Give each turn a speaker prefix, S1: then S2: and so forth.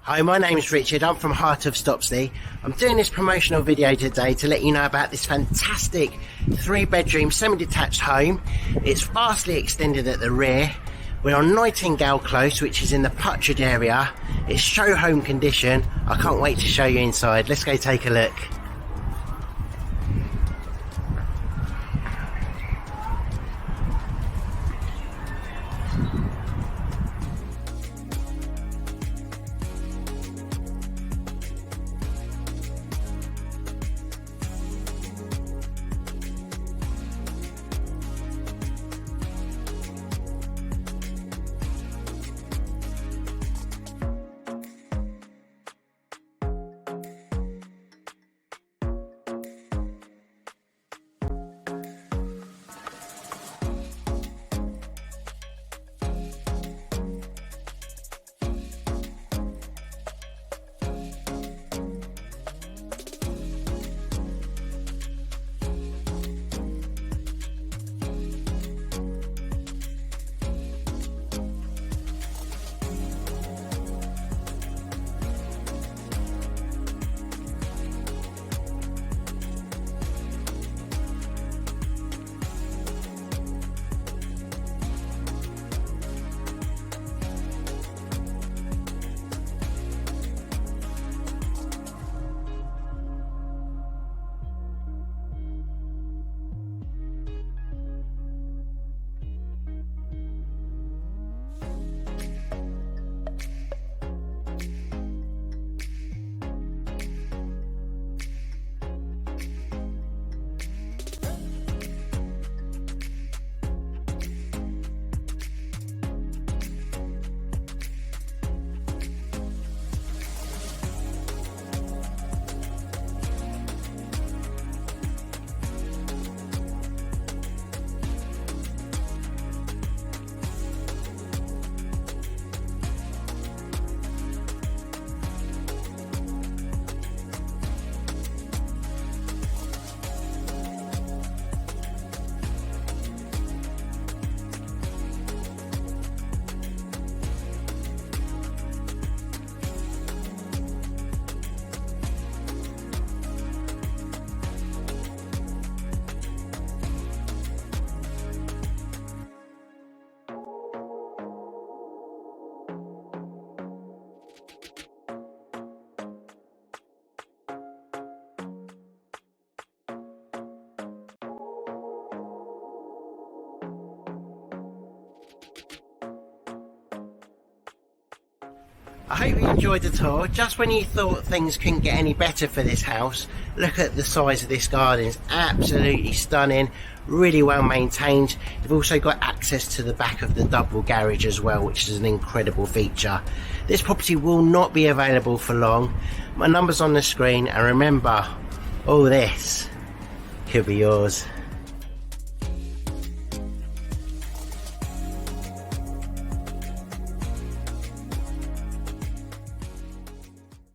S1: Hi, my name is Richard. I'm from Heart of Stopsley. I'm doing this promotional video today to let you know about this fantastic 3-bedroom semi-detached home. It's vastly extended at the rear. We're on Nightingale Close, which is in the Putchard area. It's show home condition. I can't wait to show you inside. Let's go take a look. I hope you enjoyed the tour. Just when you thought things couldn't get any better for this house, look at the size of this garden. It's absolutely stunning, really well maintained. You've also got access to the back of the double garage as well, which is an incredible feature. This property will not be available for long. My number's on the screen, and remember, all this could be yours.